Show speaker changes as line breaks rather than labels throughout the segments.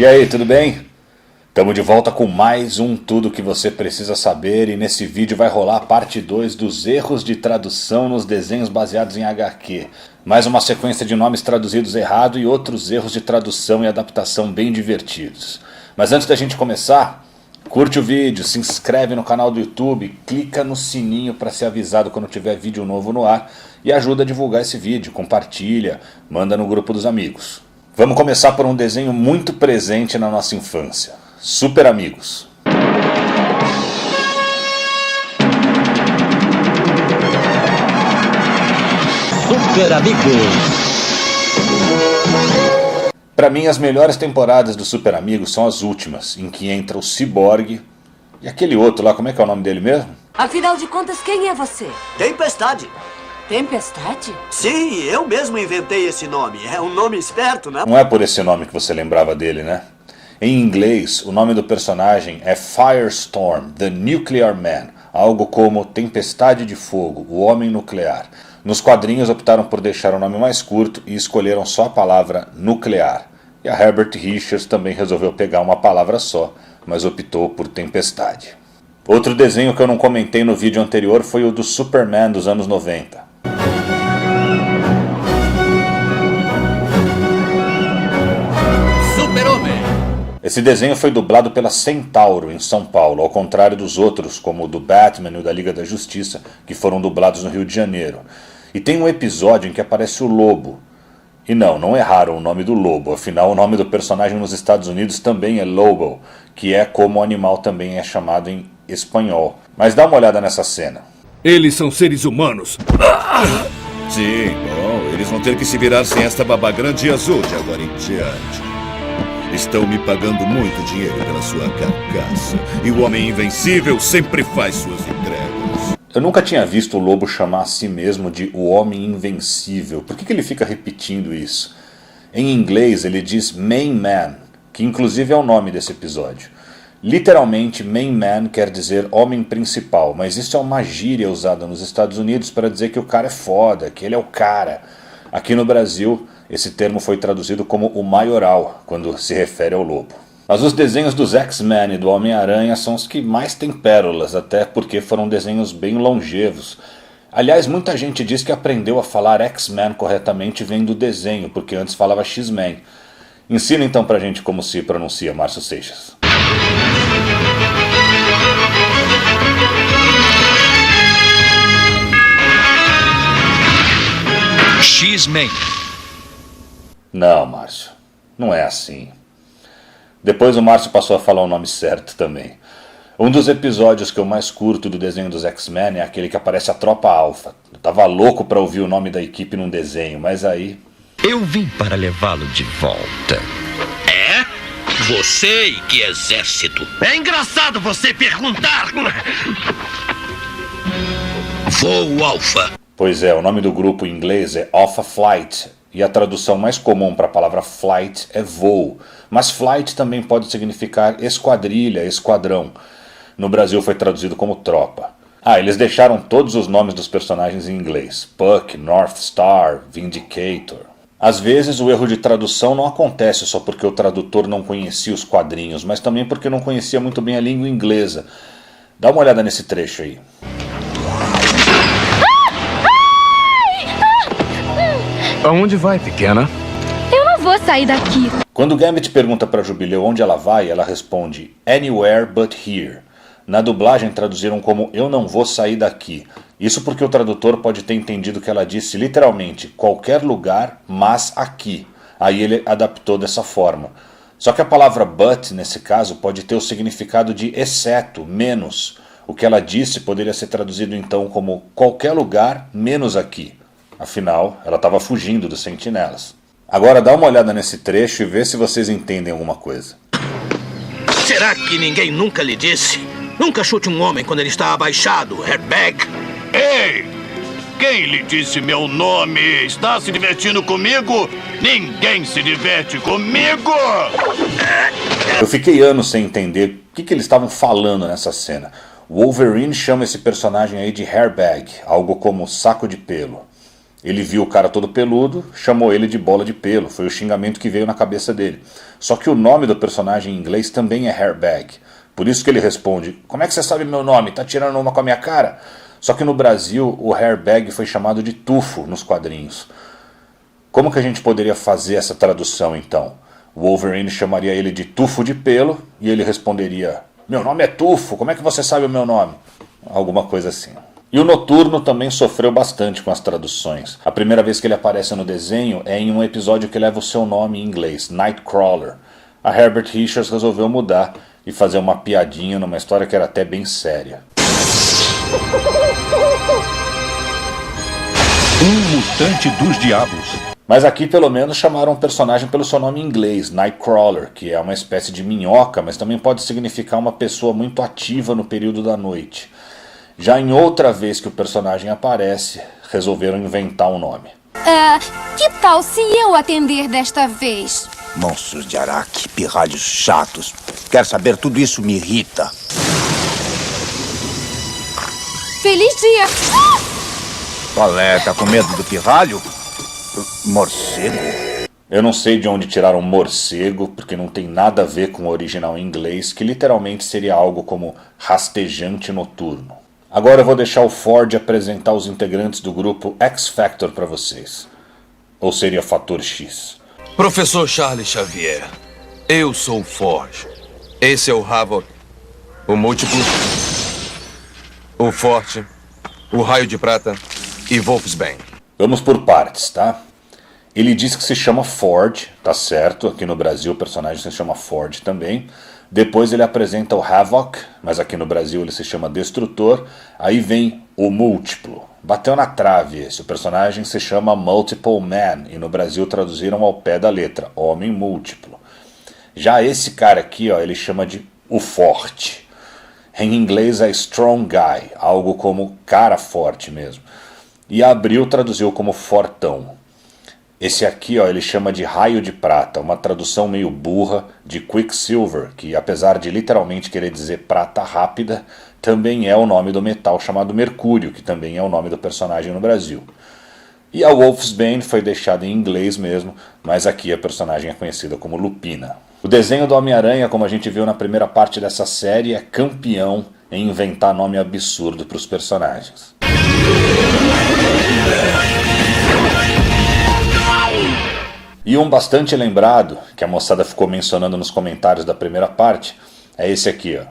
E aí, tudo bem? Estamos de volta com mais um Tudo que você precisa saber e nesse vídeo vai rolar a parte 2 dos erros de tradução nos desenhos baseados em HQ. Mais uma sequência de nomes traduzidos errado e outros erros de tradução e adaptação bem divertidos. Mas antes da gente começar, curte o vídeo, se inscreve no canal do YouTube, clica no sininho para ser avisado quando tiver vídeo novo no ar e ajuda a divulgar esse vídeo, compartilha, manda no grupo dos amigos. Vamos começar por um desenho muito presente na nossa infância. Super Amigos.
Super Amigos.
Para mim, as melhores temporadas do Super Amigos são as últimas, em que entra o Cyborg e aquele outro lá, como é que é o nome dele mesmo?
Afinal de contas, quem é você?
Tempestade.
Tempestade?
Sim, eu mesmo inventei esse nome. É um nome esperto, né?
Não é por esse nome que você lembrava dele, né? Em inglês, o nome do personagem é Firestorm, The Nuclear Man, algo como Tempestade de Fogo, o Homem Nuclear. Nos quadrinhos optaram por deixar o nome mais curto e escolheram só a palavra nuclear. E a Herbert Richards também resolveu pegar uma palavra só, mas optou por Tempestade. Outro desenho que eu não comentei no vídeo anterior foi o do Superman dos anos 90. Esse desenho foi dublado pela Centauro em São Paulo, ao contrário dos outros, como o do Batman e o da Liga da Justiça, que foram dublados no Rio de Janeiro. E tem um episódio em que aparece o Lobo. E não erraram o nome do Lobo, afinal o nome do personagem nos Estados Unidos também é Lobo, que é como o animal também é chamado em espanhol. Mas dá uma olhada nessa cena.
Eles são seres humanos.
Sim, bom, eles vão ter que se virar sem esta babá grande e azul de agora em diante. Estão me pagando muito dinheiro pela sua carcaça. E o Homem Invencível sempre faz suas entregas.
Eu nunca tinha visto o Lobo chamar a si mesmo de o Homem Invencível. Por que ele fica repetindo isso? Em inglês ele diz Main Man, que inclusive é o nome desse episódio. Literalmente, Main Man quer dizer homem principal, mas isso é uma gíria usada nos Estados Unidos para dizer que o cara é foda, que ele é o cara. Aqui no Brasil, esse termo foi traduzido como o maioral, quando se refere ao lobo. Mas os desenhos dos X-Men e do Homem-Aranha são os que mais têm pérolas, até porque foram desenhos bem longevos. Aliás, muita gente diz que aprendeu a falar X-Men corretamente vendo o desenho, porque antes falava X-Men. Ensina então pra gente como se pronuncia, Márcio Seixas.
X-Men.
Não, Márcio, não é assim. Depois o Márcio passou a falar o nome certo também. Um dos episódios que eu mais curto do desenho dos X-Men é aquele que aparece a Tropa Alpha. Eu tava louco pra ouvir o nome da equipe num desenho, mas aí...
Eu vim para levá-lo de volta.
É? Você e que exército? É engraçado você perguntar. Voo Alpha.
Pois é, o nome do grupo em inglês é Alpha Flight, e a tradução mais comum para a palavra flight é voo, mas flight também pode significar esquadrilha, esquadrão. No Brasil foi traduzido como tropa. Eles deixaram todos os nomes dos personagens em inglês: Puck, North Star, Vindicator. Às vezes o erro de tradução não acontece só porque o tradutor não conhecia os quadrinhos, mas também porque não conhecia muito bem a língua inglesa. Dá uma olhada nesse trecho aí.
Aonde vai, pequena?
Eu não vou sair daqui.
Quando Gambit pergunta para Jubileu onde ela vai, ela responde Anywhere but here. Na dublagem traduziram como eu não vou sair daqui. Isso porque o tradutor pode ter entendido que ela disse literalmente qualquer lugar, mas aqui. Aí ele adaptou dessa forma. Só que a palavra but, nesse caso, pode ter o significado de exceto, menos. O que ela disse poderia ser traduzido então como qualquer lugar, menos aqui. Afinal, ela estava fugindo dos sentinelas. Agora dá uma olhada nesse trecho e vê se vocês entendem alguma coisa.
Será que ninguém nunca lhe disse? Nunca chute um homem quando ele está abaixado, Airbag.
Ei! Quem lhe disse meu nome? Está se divertindo comigo? Ninguém se diverte comigo!
Eu fiquei anos sem entender o que eles estavam falando nessa cena. O Wolverine chama esse personagem aí de Airbag, algo como saco de pelo. Ele viu o cara todo peludo, chamou ele de bola de pelo, foi o xingamento que veio na cabeça dele. Só que o nome do personagem em inglês também é Hairbag. Por isso que ele responde, como é que você sabe meu nome? Tá tirando uma com a minha cara? Só que no Brasil o Hairbag foi chamado de Tufo nos quadrinhos. Como que a gente poderia fazer essa tradução então? O Wolverine chamaria ele de Tufo de Pelo e ele responderia, meu nome é Tufo, como é que você sabe o meu nome? Alguma coisa assim. E o Noturno também sofreu bastante com as traduções. A primeira vez que ele aparece no desenho é em um episódio que leva o seu nome em inglês, Nightcrawler. A Herbert Richards resolveu mudar e fazer uma piadinha numa história que era até bem séria.
Um mutante dos diabos.
Mas aqui pelo menos chamaram o personagem pelo seu nome em inglês, Nightcrawler, que é uma espécie de minhoca, mas também pode significar uma pessoa muito ativa no período da noite. Já em outra vez que o personagem aparece, resolveram inventar um nome.
Que tal se eu atender desta vez?
Monstros de Araque, pirralhos chatos. Quer saber, tudo isso me irrita.
Feliz dia!
Qual é? Tá com medo do pirralho? Morcego?
Eu não sei de onde tiraram morcego, porque não tem nada a ver com o original em inglês, que literalmente seria algo como rastejante noturno. Agora eu vou deixar o Ford apresentar os integrantes do grupo X Factor para vocês. Ou seria Fator X?
Professor Charles Xavier, eu sou o Forge. Esse é o Havoc, o Múltiplo, o Forte, o Raio de Prata e Wolfsbane.
Vamos por partes, tá? Ele diz que se chama Ford, tá certo, aqui no Brasil o personagem se chama Ford também. Depois ele apresenta o Havoc, mas aqui no Brasil ele se chama Destrutor. Aí vem o Múltiplo. Bateu na trave esse, o personagem se chama Multiple Man, e no Brasil traduziram ao pé da letra, Homem Múltiplo. Já esse cara aqui, ó, ele chama de o Forte. Em inglês é Strong Guy, algo como cara forte mesmo. E a Abril traduziu como Fortão. Esse aqui, ó, ele chama de Raio de Prata, uma tradução meio burra de Quicksilver, que apesar de literalmente querer dizer prata rápida, também é o nome do metal chamado Mercúrio, que também é o nome do personagem no Brasil. E a Wolfsbane foi deixada em inglês mesmo, mas aqui a personagem é conhecida como Lupina. O desenho do Homem-Aranha, como a gente viu na primeira parte dessa série, é campeão em inventar nome absurdo para os personagens. E um bastante lembrado, que a moçada ficou mencionando nos comentários da primeira parte, é esse aqui, ó.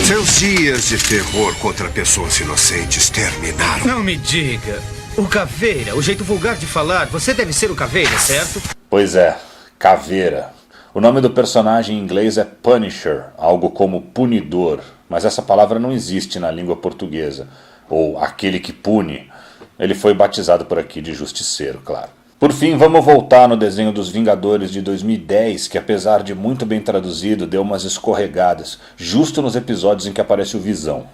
Seus dias de terror contra pessoas inocentes terminaram.
Não me diga. O Caveira, o jeito vulgar de falar, você deve ser o Caveira, certo?
Pois é, Caveira. O nome do personagem em inglês é Punisher, algo como punidor, mas essa palavra não existe na língua portuguesa, ou aquele que pune. Ele foi batizado por aqui de Justiceiro, claro. Por fim, vamos voltar no desenho dos Vingadores de 2010, que apesar de muito bem traduzido, deu umas escorregadas, justo nos episódios em que aparece o Visão.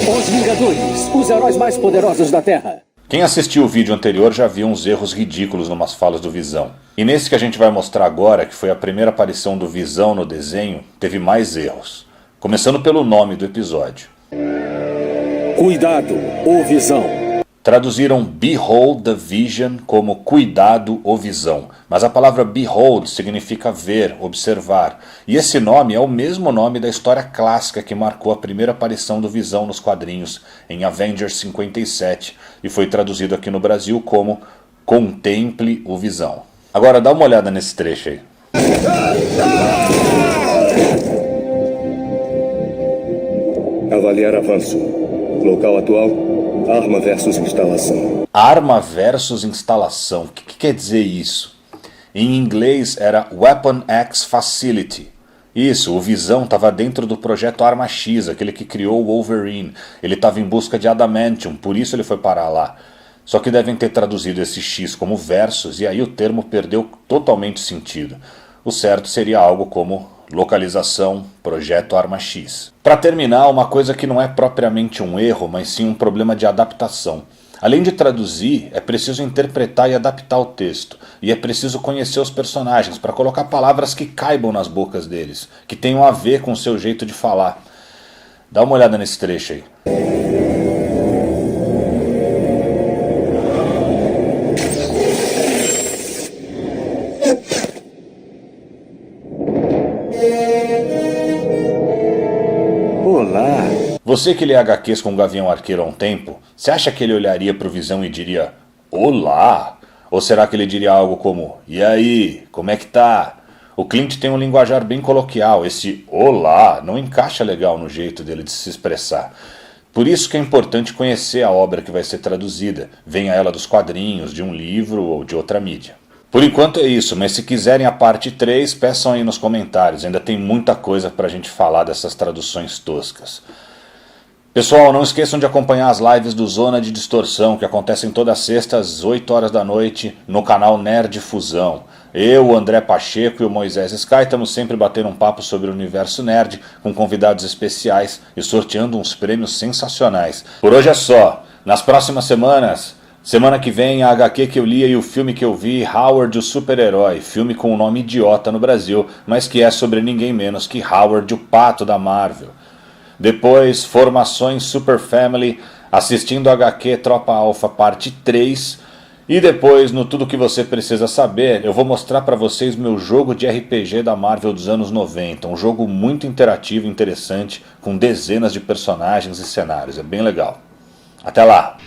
Os Vingadores, os heróis mais poderosos da Terra.
Quem assistiu o vídeo anterior já viu uns erros ridículos numas falas do Visão. E nesse que a gente vai mostrar agora, que foi a primeira aparição do Visão no desenho, teve mais erros. Começando pelo nome do episódio.
Cuidado, o Visão.
Traduziram Behold the Vision como Cuidado, o Visão. Mas a palavra Behold significa ver, observar. E esse nome é o mesmo nome da história clássica que marcou a primeira aparição do Visão nos quadrinhos, em Avengers 57, e foi traduzido aqui no Brasil como Contemple o Visão. Agora dá uma olhada nesse trecho aí.
Avaliar avanço. Local atual, arma versus instalação.
Arma versus instalação. O que quer dizer isso? Em inglês era Weapon X Facility. Isso, o Visão estava dentro do projeto Arma X, aquele que criou o Wolverine. Ele estava em busca de Adamantium, por isso ele foi parar lá. Só que devem ter traduzido esse X como versus, e aí o termo perdeu totalmente sentido. O certo seria algo como localização, projeto Arma X. Para terminar, uma coisa que não é propriamente um erro, mas sim um problema de adaptação. Além de traduzir, é preciso interpretar e adaptar o texto. E é preciso conhecer os personagens para colocar palavras que caibam nas bocas deles, que tenham a ver com o seu jeito de falar. Dá uma olhada nesse trecho aí.
Olá.
Você que lê HQs com o Gavião Arqueiro há um tempo, você acha que ele olharia pro Visão e diria olá? Ou será que ele diria algo como e aí, como é que tá? O Clint tem um linguajar bem coloquial, esse olá não encaixa legal no jeito dele de se expressar. Por isso que é importante conhecer a obra que vai ser traduzida, venha ela dos quadrinhos, de um livro ou de outra mídia. Por enquanto é isso, mas se quiserem a parte 3, peçam aí nos comentários, ainda tem muita coisa pra gente falar dessas traduções toscas. Pessoal, não esqueçam de acompanhar as lives do Zona de Distorção, que acontecem toda sexta às 8 horas da noite no canal Nerd Fusão. Eu, o André Pacheco e o Moisés Sky estamos sempre batendo um papo sobre o universo nerd, com convidados especiais e sorteando uns prêmios sensacionais. Por hoje é só. Nas próximas semanas, semana que vem, a HQ que eu li e o filme que eu vi, Howard o Super-Herói, filme com um nome idiota no Brasil, mas que é sobre ninguém menos que Howard o Pato da Marvel. Depois, Formações Super Family, assistindo a HQ Tropa Alpha parte 3. E depois, no Tudo Que Você Precisa Saber, eu vou mostrar pra vocês meu jogo de RPG da Marvel dos anos 90. Um jogo muito interativo e interessante, com dezenas de personagens e cenários. É bem legal. Até lá!